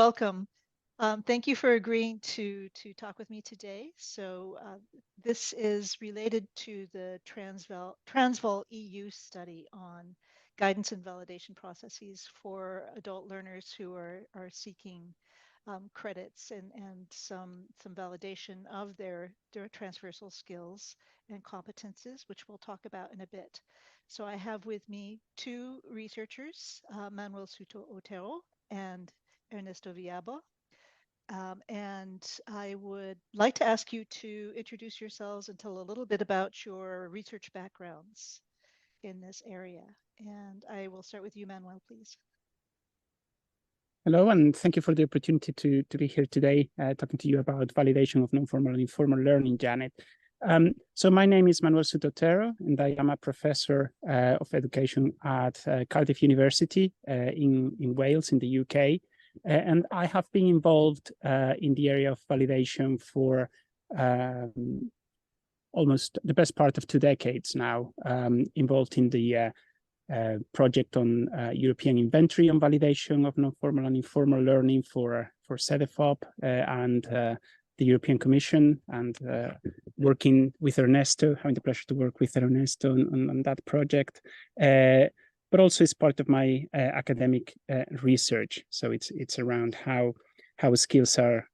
welcome. Thank you for agreeing to talk with me today. So this is related to the Transval EU study on guidance and validation processes for adult learners who are seeking credits and some validation of their transversal skills and competences, which we'll talk about in a bit. So I have with me two researchers, Manuel Souto-Otero and Ernesto Villaba. And I would like to ask you to introduce yourselves and tell a little bit about your research backgrounds in this area. And I will start with you, Manuel, please. Hello, and thank you for the opportunity to be here today talking to you about validation of non-formal and informal learning, Janet. So my name is Manuel Souto-Otero, and I am a professor of education at Cardiff University in Wales, in the UK. And I have been involved in the area of validation for almost the best part of 2 decades now, involved in the project on European inventory on validation of non-formal and informal learning for Cedefop and the European Commission, and working with Ernesto, having the pleasure to work with Ernesto on that project. But also it's part of my academic research. So it's around how skills are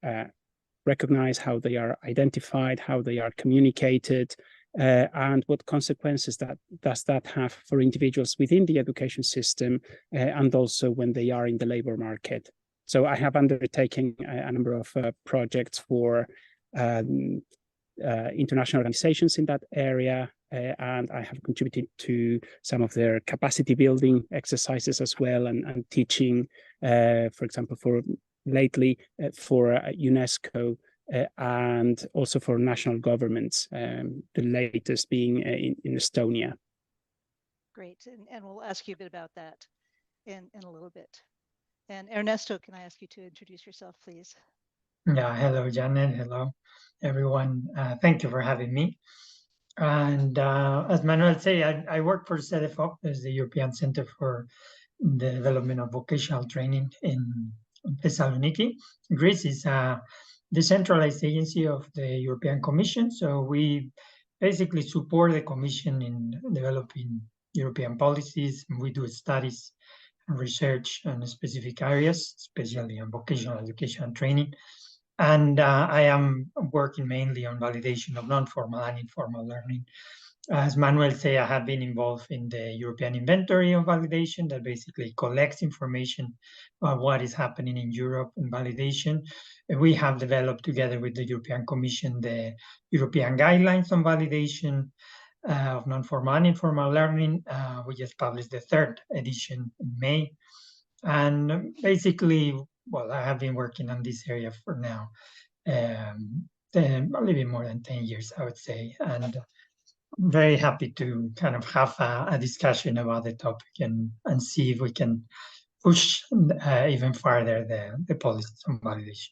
recognized, how they are identified, how they are communicated, and what consequences does that have for individuals within the education system, and also when they are in the labor market. So I have undertaken a number of projects for international organizations in that area, and I have contributed to some of their capacity building exercises as well, and teaching, for example, for lately for UNESCO, and also for national governments, the latest being in Estonia. Great, and we'll ask you a bit about that in a little bit. And Ernesto, can I ask you to introduce yourself, please? Yeah, hello, Janet. Hello, everyone. Thank you for having me. And as Manuel said, I work for Cedefop, as the European Center for the Development of Vocational Training in Thessaloniki. Greece is a decentralized agency of the European Commission. So we basically support the Commission in developing European policies. We do studies and research on specific areas, especially on vocational education and training. And I am working mainly on validation of non-formal and informal learning. As Manuel said, I have been involved in the European Inventory of Validation that basically collects information about what is happening in Europe in validation. We have developed together with the European Commission the European Guidelines on Validation of Non-Formal and Informal Learning. We just published the 3rd edition in May. And basically, well, I have been working on this area for now a little bit more than 10 years, I would say. And I'm very happy to kind of have a discussion about the topic and see if we can push even further the policies on validation.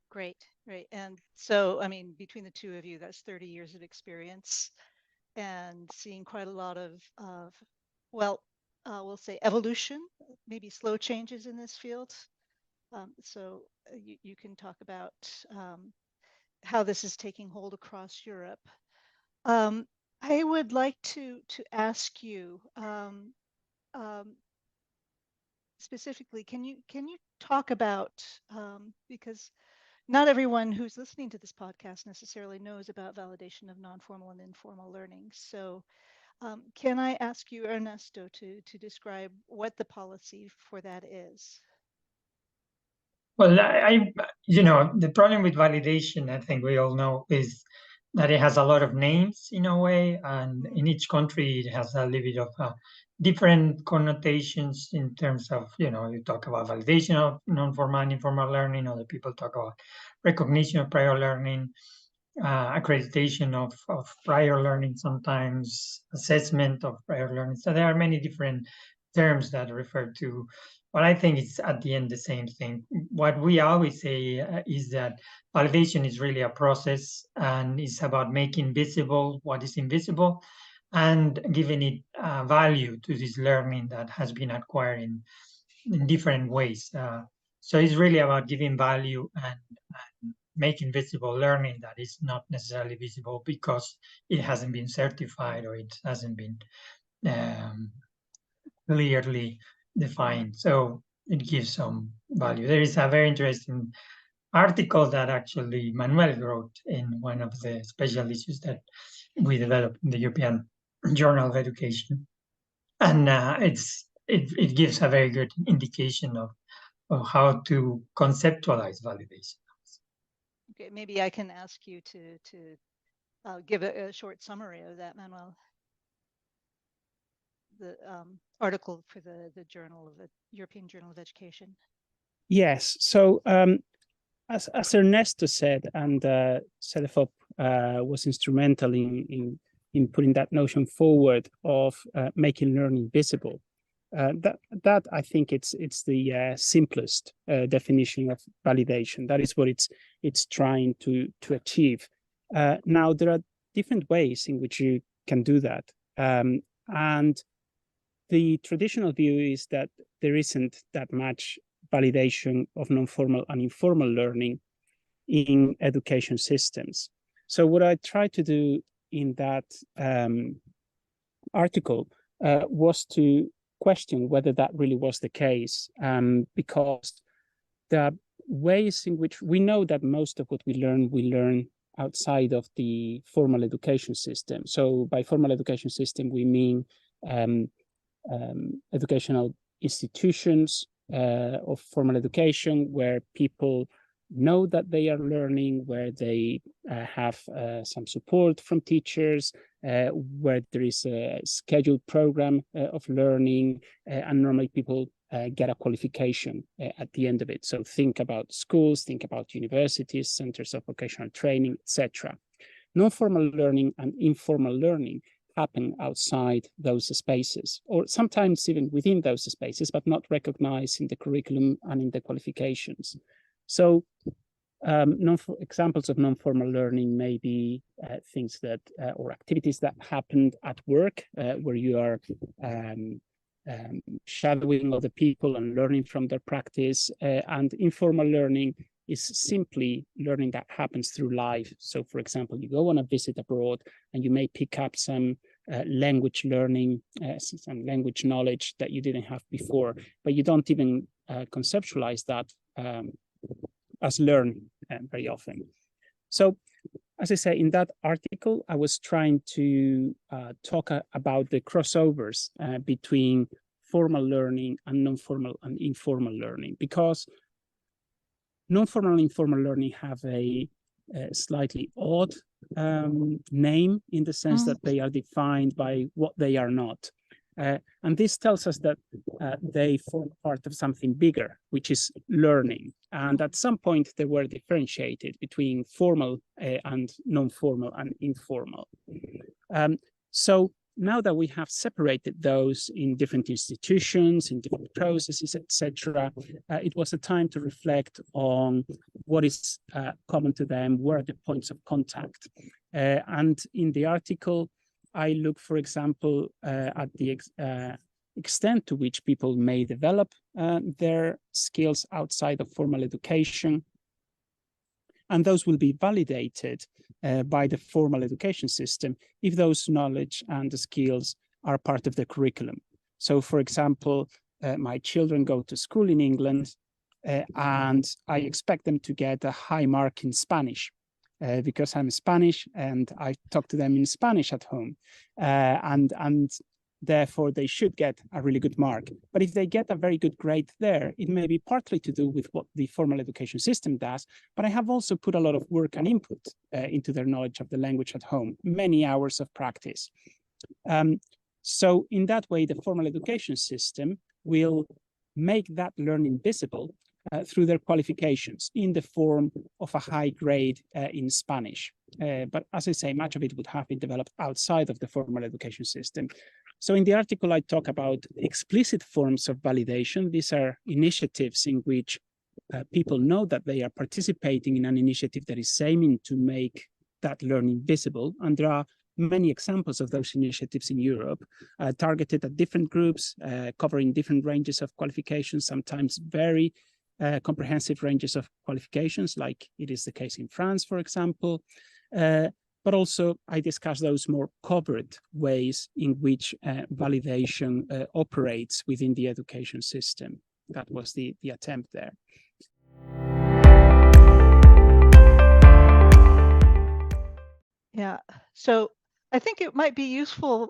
Great. And so, I mean, between the two of you, that's 30 years of experience and seeing quite a lot of well, we'll say evolution, maybe slow changes in this field. So you can talk about how this is taking hold across Europe. I would like to ask you specifically, can you talk about, because not everyone who's listening to this podcast necessarily knows about validation of non-formal and informal learning. So can I ask you, Ernesto, to describe what the policy for that is? Well, the problem with validation, I think we all know, is that it has a lot of names in a way, and in each country it has a little bit of different connotations in terms of, you talk about validation of non-formal and informal learning, other people talk about recognition of prior learning, accreditation of prior learning, sometimes assessment of prior learning. So there are many different terms that refer to, but I think it's at the end the same thing. What we always say is that validation is really a process, and it's about making visible what is invisible. and giving it value to this learning that has been acquired in different ways. So it's really about giving value and making visible learning that is not necessarily visible because it hasn't been certified or it hasn't been clearly defined. So it gives some value. There is a very interesting article that actually Manuel wrote in one of the special issues that we developed in the European Journal of Education. And it gives a very good indication of how to conceptualize validation. Okay, maybe I can ask you to give a short summary of that, Manuel. The article for the European Journal of Education. Yes. So as Ernesto said, and Cedefop was instrumental in putting that notion forward of making learning visible. That I think it's the simplest definition of validation. That is what it's trying to achieve. Now there are different ways in which you can do that, and the traditional view is that there isn't that much validation of non-formal and informal learning in education systems. So what I tried to do in that article was to question whether that really was the case, because the ways in which we know that most of what we learn outside of the formal education system. So by formal education system, we mean educational institutions of formal education where people know that they are learning, where they have some support from teachers, where there is a scheduled program of learning, and normally people get a qualification at the end of it. So think about schools, think about universities, centers of vocational training, etc. Non-formal learning and informal learning happen outside those spaces, or sometimes even within those spaces, but not recognized in the curriculum and in the qualifications. So examples of non-formal learning may be things that, or activities that happened at work, where you are shadowing other people and learning from their practice, and informal learning is simply learning that happens through life. So for example, you go on a visit abroad and you may pick up some language learning, some language knowledge that you didn't have before, but you don't even conceptualize that as learning very often. So as I say, in that article, I was trying to talk about the crossovers between formal learning and non-formal and informal learning, because non-formal and informal learning have a slightly odd name, in the sense that they are defined by what they are not. And this tells us that they form part of something bigger, which is learning. And at some point, they were differentiated between formal and non-formal and informal. So now that we have separated those in different institutions, in different processes, etc., it was a time to reflect on what is common to them, where are the points of contact. And in the article, I look, for example, at the extent to which people may develop their skills outside of formal education. And those will be validated by the formal education system if those knowledge and the skills are part of the curriculum. So, for example, my children go to school in England, and I expect them to get a high mark in Spanish. Because I'm Spanish and I talk to them in Spanish at home, and therefore they should get a really good mark. But if they get a very good grade there, it may be partly to do with what the formal education system does, but I have also put a lot of work and input into their knowledge of the language at home, many hours of practice. So in that way, the formal education system will make that learning visible through their qualifications in the form of a high grade in Spanish. But as I say, much of it would have been developed outside of the formal education system. So in the article, I talk about explicit forms of validation. These are initiatives in which people know that they are participating in an initiative that is aiming to make that learning visible. And there are many examples of those initiatives in Europe, targeted at different groups, covering different ranges of qualifications, sometimes very comprehensive ranges of qualifications, like it is the case in France, for example. But also I discuss those more covert ways in which validation operates within the education system. That was the attempt there. Yeah, so I think it might be useful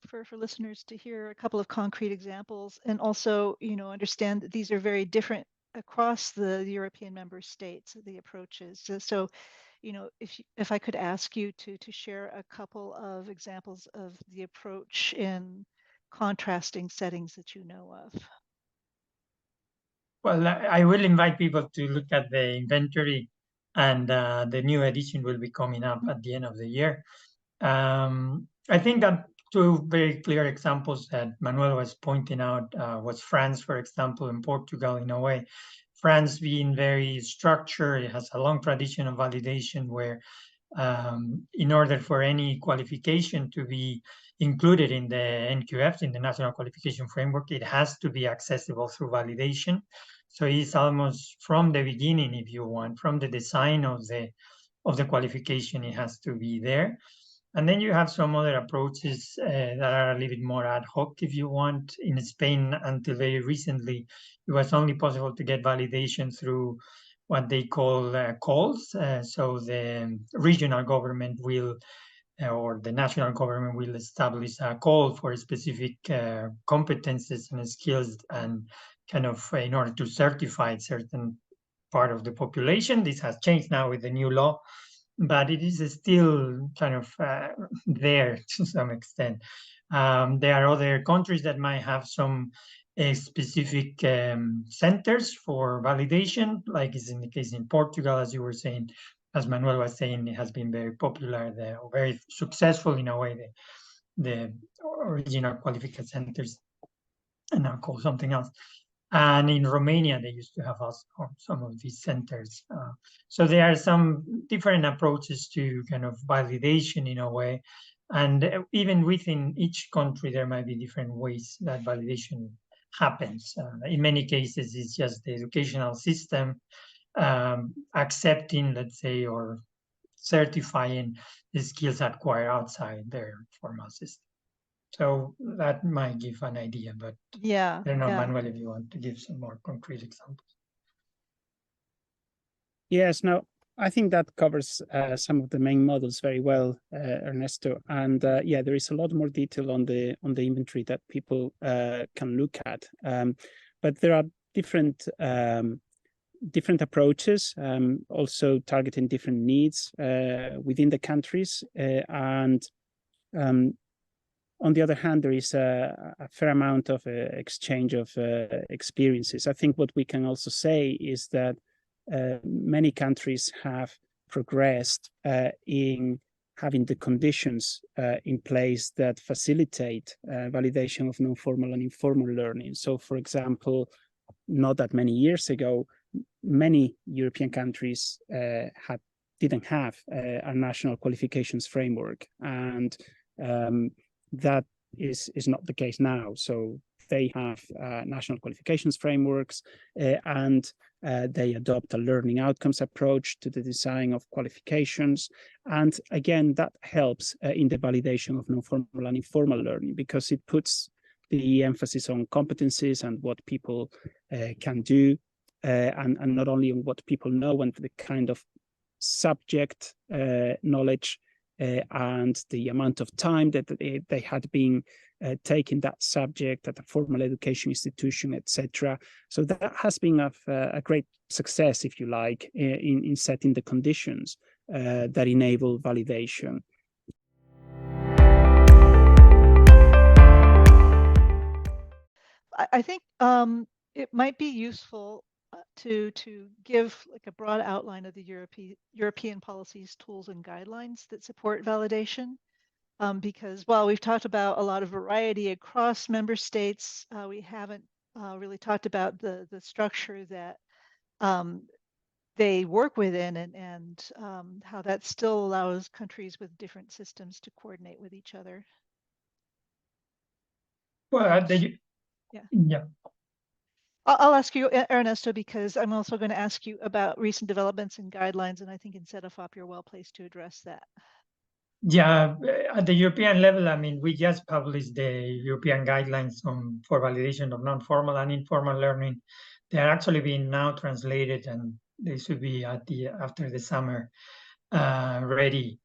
for listeners to hear a couple of concrete examples, and also, understand that these are very different across the European member states, the approaches. So, if I could ask you to share a couple of examples of the approach in contrasting settings that you know of. Well, I will invite people to look at the inventory, and the new edition will be coming up at the end of the year. I think that two very clear examples that Manuel was pointing out was France, for example, and Portugal in a way. France being very structured, it has a long tradition of validation where in order for any qualification to be included in the NQF, in the National Qualification Framework, it has to be accessible through validation. So it's almost from the beginning, if you want, from the design of the qualification, it has to be there. And then you have some other approaches that are a little bit more ad hoc, if you want. In Spain, until very recently, it was only possible to get validation through what they call calls. So the regional government will, or the national government will establish a call for specific competences and skills, and kind of in order to certify certain part of the population. This has changed now with the new law, but it is still kind of there to some extent. There are other countries that might have some specific centers for validation, like is in the case in Portugal, as you were saying, as Manuel was saying, it has been very popular, very successful in a way, the original qualification centers, and now called something else. And in Romania, they used to have also some of these centers. So there are some different approaches to kind of validation in a way. And even within each country, there might be different ways that validation happens. In many cases, it's just the educational system accepting, let's say, or certifying the skills acquired outside their formal system. So that might give an idea, but Yeah, I don't know, yeah. Manuel, if you want to give some more concrete examples. Yes, no, I think that covers some of the main models very well, Ernesto. And yeah, there is a lot more detail on the inventory that people can look at. But there are different approaches, also targeting different needs within the countries. And on the other hand, there is a fair amount of exchange of experiences. I think what we can also say is that many countries have progressed in having the conditions in place that facilitate validation of non-formal and informal learning. So, for example, not that many years ago, many European countries didn't have a national qualifications framework, and that is not the case now. So they have national qualifications frameworks, and they adopt a learning outcomes approach to the design of qualifications. And again, that helps in the validation of non-formal and informal learning, because it puts the emphasis on competencies and what people can do, and not only on what people know and the kind of subject knowledge and the amount of time that they had been taking that subject at a formal education institution, etc. So that has been a great success, if you like, in setting the conditions that enable validation. I think it might be useful to give like a broad outline of the European policies, tools, and guidelines that support validation. Because while we've talked about a lot of variety across member states, we haven't really talked about the structure that they work within, and how that still allows countries with different systems to coordinate with each other. Well, Yeah. yeah. I'll ask you, Ernesto, because I'm also going to ask you about recent developments and guidelines, and I think in Cedefop you're well placed to address that. Yeah, at the European level, I mean, we just published the European guidelines for validation of non-formal and informal learning. They are actually being now translated, and they should be after the summer ready,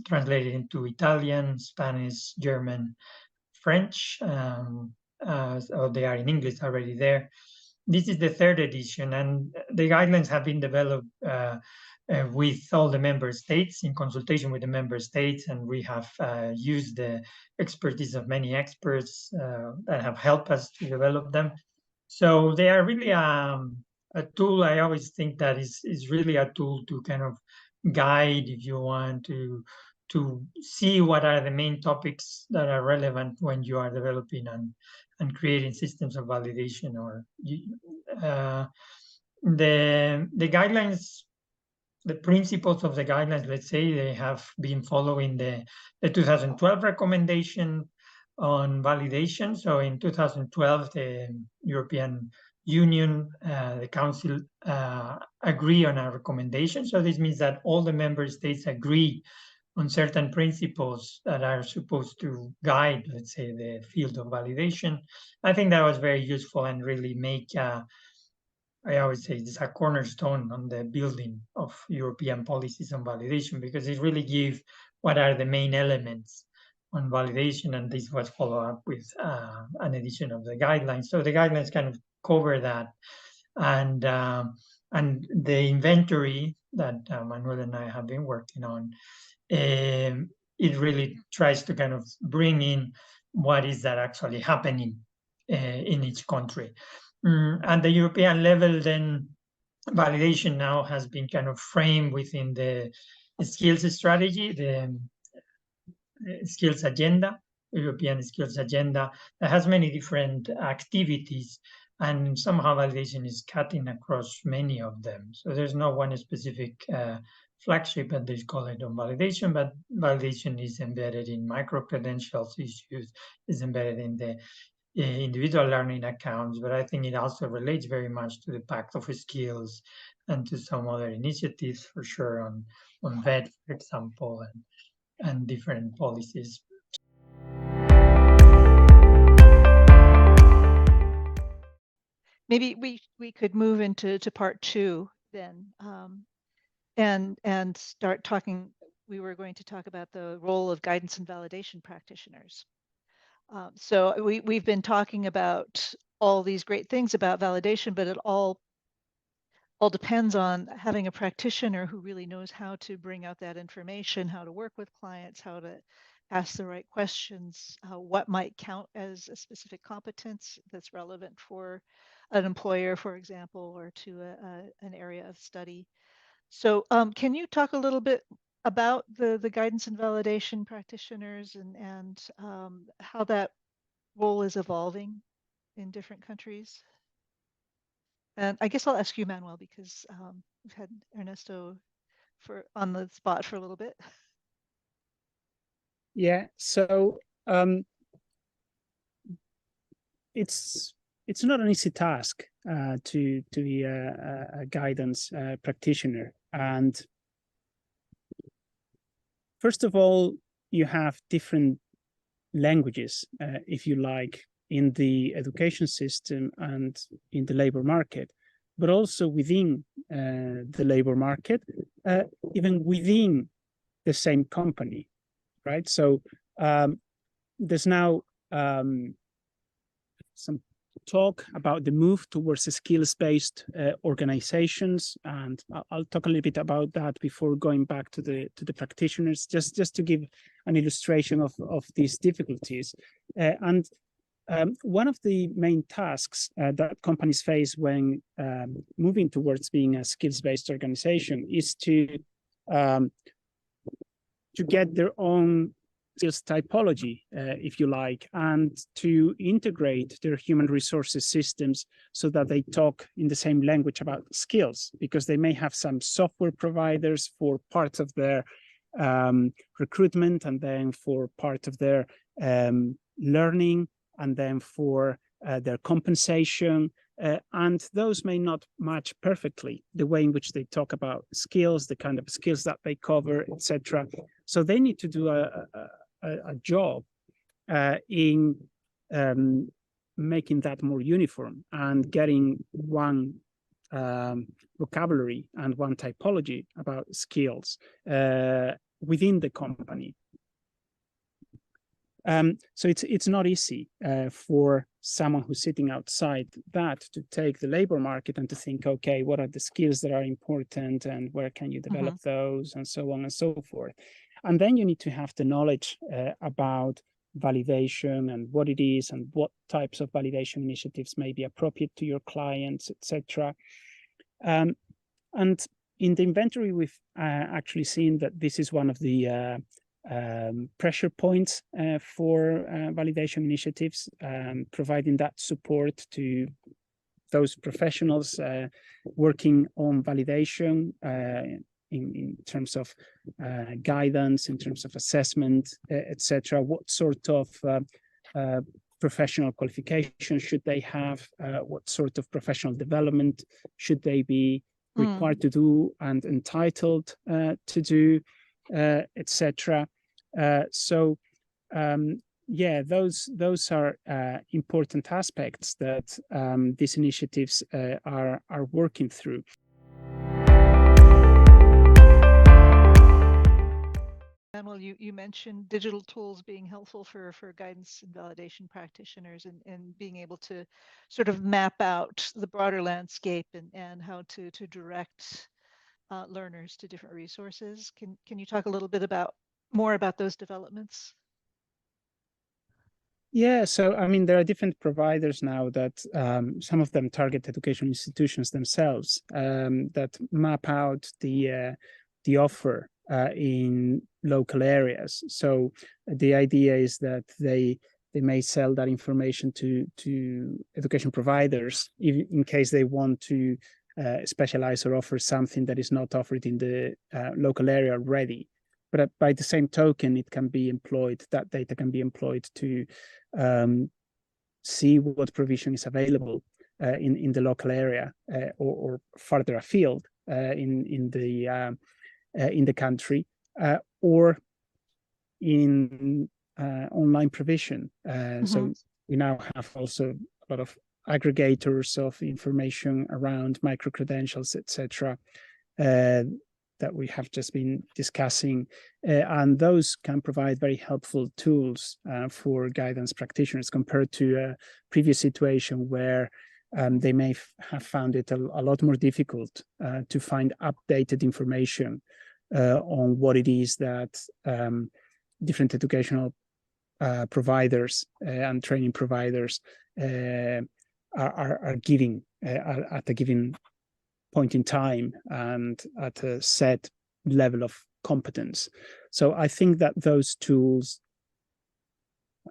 translated into Italian, Spanish, German, French. So they are in English already there. This is the third edition, and the guidelines have been developed with all the member states in consultation with the member states, and we have used the expertise of many experts that have helped us to develop them. So they are really a tool. I always think that is really a tool to kind of guide if you want to see what are the main topics that are relevant when you are developing and creating systems of validation. Or the guidelines, the principles of the guidelines, let's say, they have been following the 2012 recommendation on validation. So in 2012, the European Union, the Council agree on a recommendation. So this means that all the member states agree on certain principles that are supposed to guide, let's say, the field of validation. I think that was very useful and really make, I always say, it's a cornerstone on the building of European policies on validation, because it really gives what are the main elements on validation, and this was followed up with an edition of the guidelines. So the guidelines kind of cover that, and the inventory that Manuel and I have been working on, it really tries to kind of bring in what is that actually happening in each country. At the European level, then validation now has been kind of framed within the skills strategy, the skills agenda, European skills agenda, that has many different activities, and somehow validation is cutting across many of them. So there's no one specific flagship, and they call it on validation, but validation is embedded in micro-credentials issues, is embedded in the individual learning accounts, but I think it also relates very much to the Pact of Skills and to some other initiatives for sure on VET, for example, and different policies. Maybe we could move into part two then, and start talking. We were going to talk about the role of guidance and validation practitioners. So we've been talking about all these great things about validation, but it all depends on having a practitioner who really knows how to bring out that information, how to work with clients, how to ask the right questions, what might count as a specific competence that's relevant for an employer, for example, or to an area of study. So can you talk a little bit about the guidance and validation practitioners and how that role is evolving in different countries? And I guess I'll ask you, Manuel, because we've had Ernesto on the spot for a little bit. Yeah, so it's not an easy task to be a guidance practitioner. And first of all, you have different languages, if you like, in the education system and in the labor market, but also within the labor market, even within the same company, right? So there's now some talk about the move towards skills-based organizations, and I'll talk a little bit about that before going back to the practitioners, just to give an illustration of these difficulties. And one of the main tasks that companies face when moving towards being a skills-based organization is to get their own skills typology, if you like, and to integrate their human resources systems so that they talk in the same language about skills, because they may have some software providers for parts of their recruitment, and then for part of their learning, and then for their compensation. And those may not match perfectly the way in which they talk about skills, the kind of skills that they cover, etc. So they need to do a job in making that more uniform and getting one vocabulary and one typology about skills within the company. So it's not easy for someone who's sitting outside that to take the labor market and to think, okay, what are the skills that are important and where can you develop those, and so on and so forth. And then you need to have the knowledge about validation and what it is and what types of validation initiatives may be appropriate to your clients, etc. And in the inventory, we've actually seen that this is one of the pressure points for validation initiatives, providing that support to those professionals working on validation in terms of guidance, in terms of assessment, etc. What sort of professional qualifications should they have? What sort of professional development should they be required to do and entitled to do? Etc. Yeah, those are important aspects that these initiatives are working through. Manuel, you mentioned digital tools being helpful for guidance and validation practitioners, and being able to sort of map out the broader landscape and how to direct learners to different resources. Can you talk a little bit more about those developments? Yeah, so I mean, there are different providers now that some of them target education institutions themselves that map out the offer in local areas. So the idea is that they may sell that information to education providers in case they want to specialize or offer something that is not offered in the local area already. But by the same token, it can be employed, that data can be employed to see what provision is available in the local area or further afield in the country, or in online provision. So we now have also a lot of aggregators of information around micro-credentials, etc., that we have just been discussing, and those can provide very helpful tools for guidance practitioners compared to a previous situation where they may have found it a lot more difficult to find updated information on what it is that different educational providers and training providers are giving at a given point in time and at a set level of competence. So I think that those tools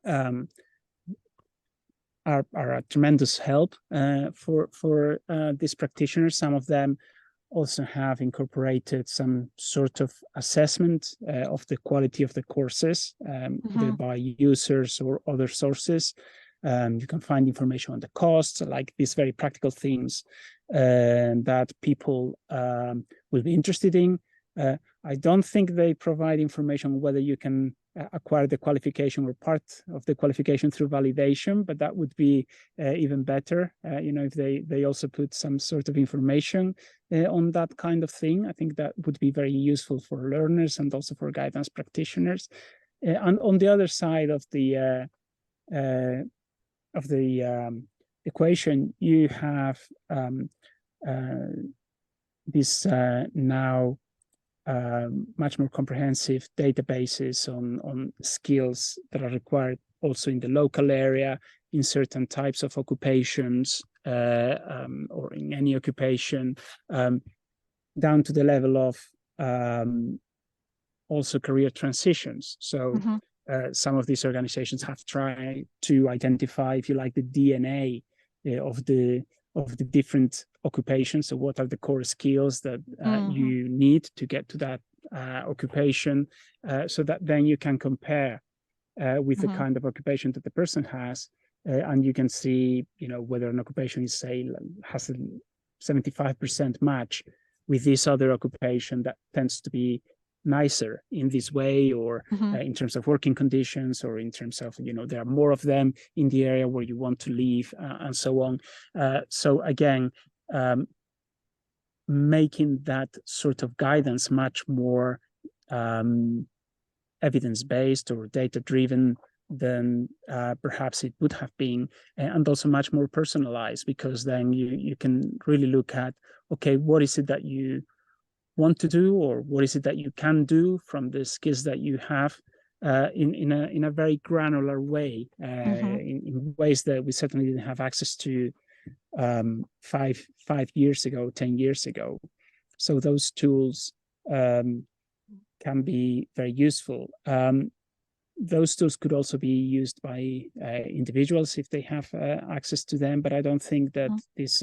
are a tremendous help for these practitioners. Some of them also have incorporated some sort of assessment of the quality of the courses, either by users or other sources. You can find information on the costs, like these very practical things that people will be interested in. I don't think they provide information on whether you can acquire the qualification or part of the qualification through validation, but that would be even better. If they also put some sort of information on that kind of thing, I think that would be very useful for learners and also for guidance practitioners. And on the other side of the equation, you have this now much more comprehensive databases on skills that are required also in the local area, in certain types of occupations, or in any occupation, down to the level of also career transitions. So some of these organizations have tried to identify, if you like, the DNA of the different occupations. So what are the core skills that you need to get to that occupation, so that then you can compare with the kind of occupation that the person has, and you can see, whether an occupation is, say, has a 75% match with this other occupation that tends to be nicer in this way, or in terms of working conditions, or in terms of, there are more of them in the area where you want to live, and so on. So again, making that sort of guidance much more evidence-based or data-driven than perhaps it would have been, and also much more personalized, because then you can really look at, okay, what is it that you want to do, or what is it that you can do from the skills that you have, in a very granular way, in ways that we certainly didn't have access to 5 years ago, 10 years ago. So those tools can be very useful. Those tools could also be used by individuals if they have access to them, but I don't think that this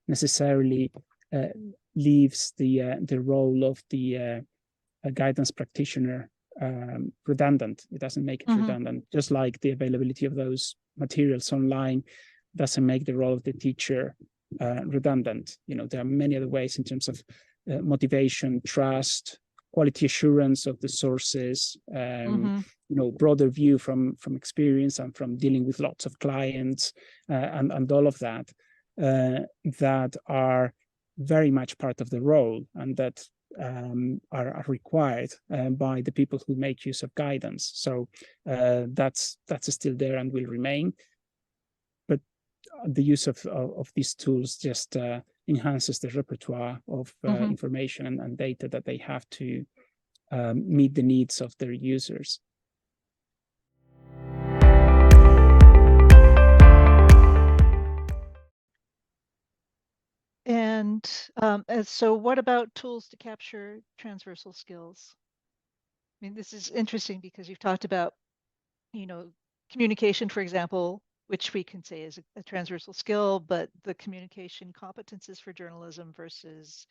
necessarily leaves the role of the guidance practitioner redundant. It doesn't make it redundant, just like the availability of those materials online doesn't make the role of the teacher redundant. There are many other ways in terms of motivation, trust, quality assurance of the sources, broader view from experience and from dealing with lots of clients, and all of that, that are very much part of the role, and that are required by the people who make use of guidance. So that's still there and will remain. But the use of these tools just enhances the repertoire of information and data that they have to meet the needs of their users. And so what about tools to capture transversal skills? I mean, this is interesting because you've talked about, communication, for example, which we can say is a transversal skill, but the communication competences for journalism versus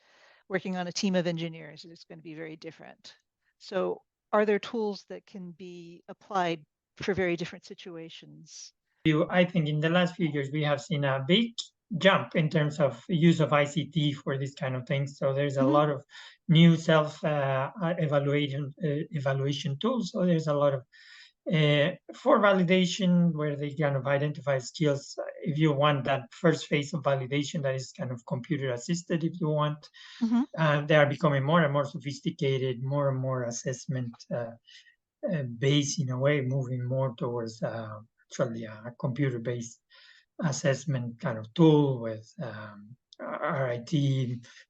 working on a team of engineers is going to be very different. So are there tools that can be applied for very different situations? I think in the last few years, we have seen a big jump in terms of use of ICT for this kind of things. So there's a lot of new evaluation tools. So there's a lot of for validation, where they kind of identify skills. If you want that first phase of validation, that is kind of computer assisted, if you want. They are becoming more and more sophisticated, more and more assessment based in a way, moving more towards actually a computer-based assessment kind of tool with RIT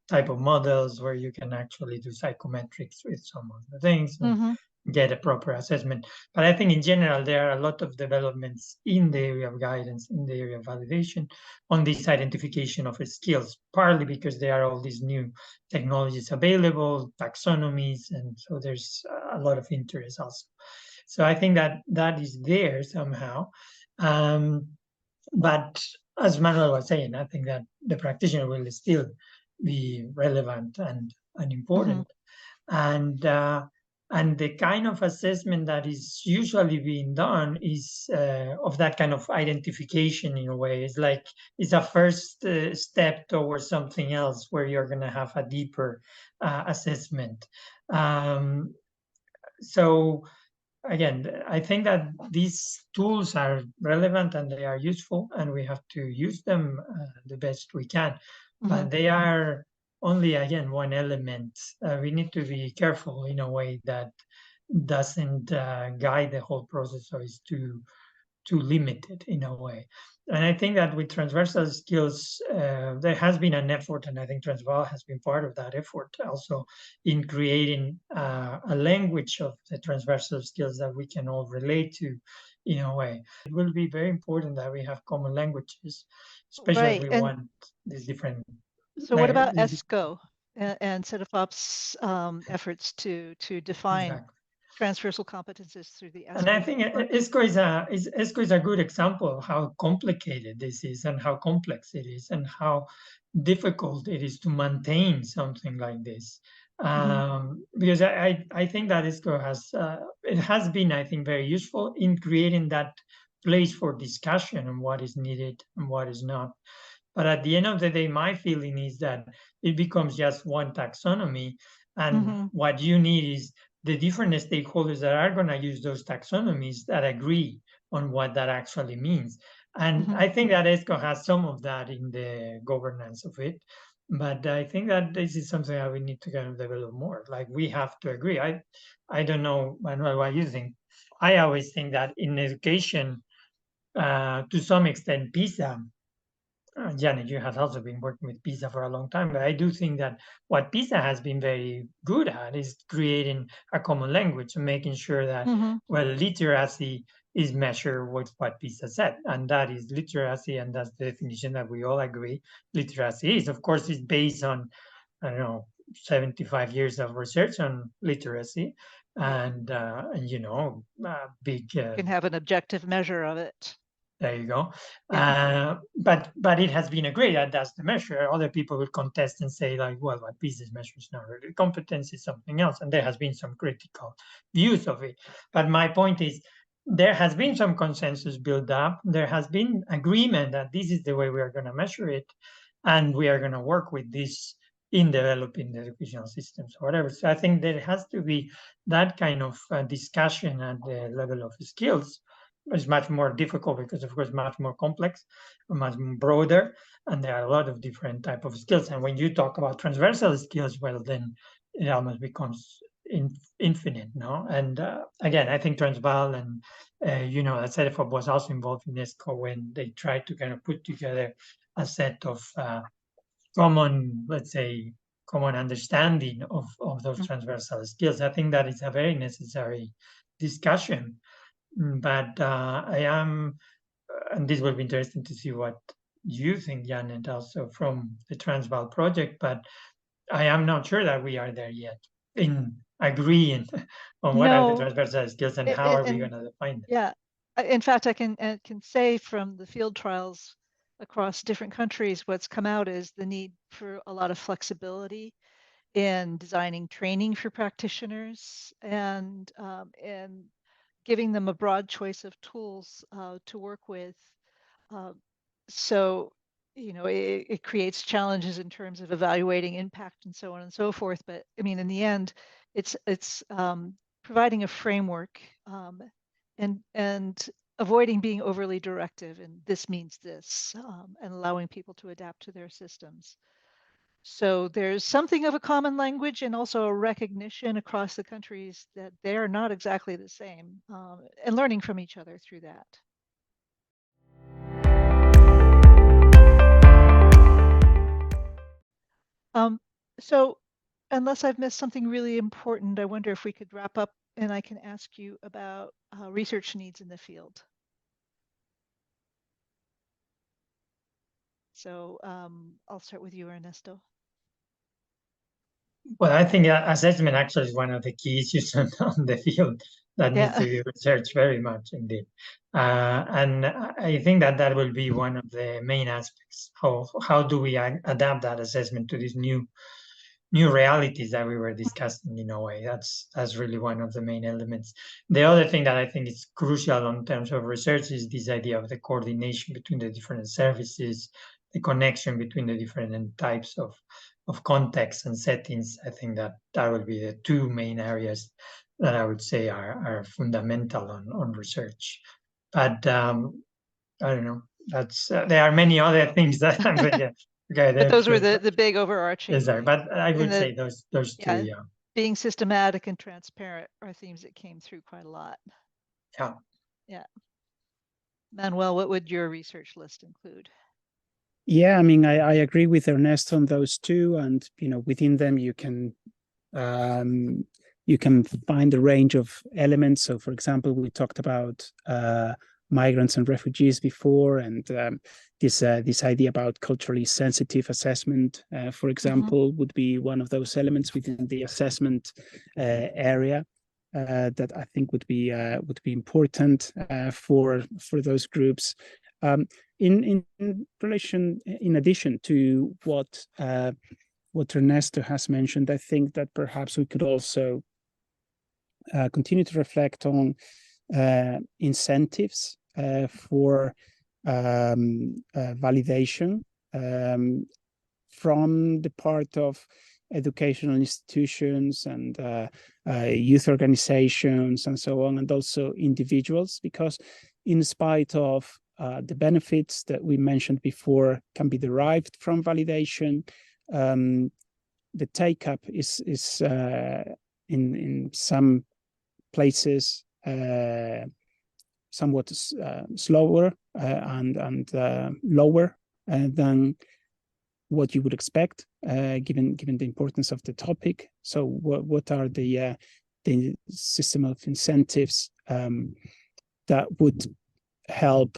type of models, where you can actually do psychometrics with some of the things and get a proper assessment. But I think in general, there are a lot of developments in the area of guidance, in the area of validation, on this identification of skills, partly because there are all these new technologies available, taxonomies, and so there's a lot of interest also. So I think that is there somehow. But as Manuel was saying, I think that the practitioner will still be relevant and important. And the kind of assessment that is usually being done is of that kind of identification in a way. It's a first step towards something else where you're going to have a deeper assessment. So again, I think that these tools are relevant and they are useful, and we have to use them the best we can. But they are only, again, one element. We need to be careful in a way that doesn't guide the whole process, or is too limited in a way. And I think that with transversal skills, there has been an effort, and I think Transval has been part of that effort also, in creating a language of the transversal skills that we can all relate to in a way. It will be very important that we have common languages, especially if we want these different. So what about ESCO and Cedefop's efforts to define transversal competences through the And I think ESCO is a good example of how complicated this is and how complex it is and how difficult it is to maintain something like this. Because I think that ESCO has been, I think, very useful in creating that place for discussion on what is needed and what is not. But at the end of the day, my feeling is that it becomes just one taxonomy. And what you need is the different stakeholders that are going to use those taxonomies that agree on what that actually means. And I think that ESCO has some of that in the governance of it. But I think that this is something that we need to kind of develop more. Like we have to agree. I don't know, Manuel, what you think. I always think that in education, to some extent, PISA, Janet, you have also been working with PISA for a long time, but I do think that what PISA has been very good at is creating a common language and making sure that, well, literacy is measured with what PISA said, and that is literacy, and that's the definition that we all agree literacy is. Of course, it's based on, I don't know, 75 years of research on literacy, and you know, big. Can have an objective measure of it. There you go. But it has been agreed that that's the measure. Other people will contest and say, like, well, what PISA measure is not really competence, is something else. And there has been some critical views of it. But my point is, there has been some consensus built up. There has been agreement that this is the way we are going to measure it. And we are going to work with this in developing the educational systems or whatever. So I think there has to be that kind of discussion at the level of skills. It's much more difficult because, of course, much more complex, much broader, and there are a lot of different type of skills. And when you talk about transversal skills, well, then it almost becomes infinite, no? And again, I think Transval and you know, that Cedefop was also involved in ESCO when they tried to kind of put together a set of common, let's say, common understanding of those transversal skills. I think that is a very necessary discussion. But I am, and this will be interesting to see what you think, Janet, also from the Transval project, but I am not sure that we are there yet in agreeing on what are the transversal skills and how are we going to define them. Yeah, in fact, I can say from the field trials across different countries, what's come out is the need for a lot of flexibility in designing training for practitioners and giving them a broad choice of tools to work with. So, you know, it creates challenges in terms of evaluating impact and so on and so forth. But I mean, in the end, it's providing a framework and avoiding being overly directive. And this means this, and allowing people to adapt to their systems. So there's something of a common language and also a recognition across the countries that they are not exactly the same, and learning from each other through that. So unless I've missed something really important, I wonder if we could wrap up and I can ask you about research needs in the field. So I'll start with you, Ernesto. Well, I think assessment actually is one of the key issues on the field that needs to be researched very much indeed. And I think that will be one of the main aspects. How do we adapt that assessment to these new realities that we were discussing in a way? That's really one of the main elements. The other thing that I think is crucial in terms of research is this idea of the coordination between the different services, the connection between the different types of contexts and settings. I think that will be the two main areas that I would say are fundamental on research. But I don't know. That's there are many other things that I'm okay. But those were the big overarching. Exactly. But I would say those two. Yeah. Being systematic and transparent are themes that came through quite a lot. Yeah. Yeah. Manuel, what would your research list include? Yeah, I mean, I agree with Ernesto on those two, and you know, within them you can find a range of elements. So, for example, we talked about migrants and refugees before, and this idea about culturally sensitive assessment, for example, would be one of those elements within the assessment area. that I think would be important for those groups. In relation, in addition to what Ernesto has mentioned, I think that perhaps we could also continue to reflect on incentives for validation from the part of educational institutions and youth organizations and so on, and also individuals, because in spite of the benefits that we mentioned before can be derived from validation, the take-up is in some places somewhat slower and lower than what you would expect, given the importance of the topic. So, what are the system of incentives that would help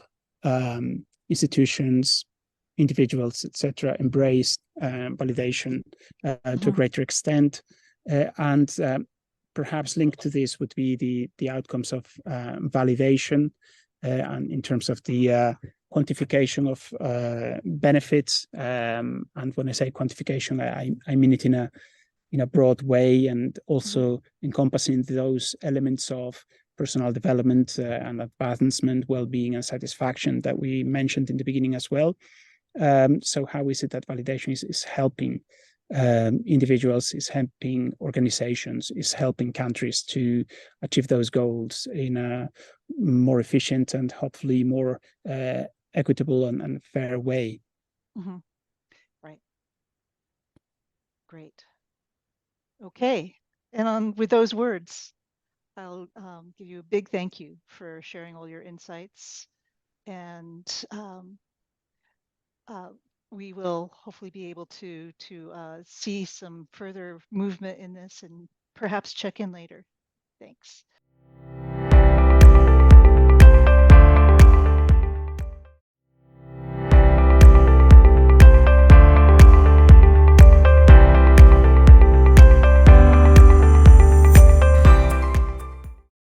institutions, individuals, etc., embrace validation to a greater extent, and perhaps linked to this would be the outcomes of validation, and in terms of the quantification of benefits. And when I say quantification, I mean it in a broad way, and also encompassing those elements of personal development and advancement, well-being, and satisfaction that we mentioned in the beginning as well. So how is it that validation is helping individuals, is helping organizations, is helping countries to achieve those goals in a more efficient and hopefully more equitable and fair way? Right. Great. Okay. And with those words, I'll give you a big thank you for sharing all your insights, and we will hopefully be able to see some further movement in this and perhaps check in later. Thanks.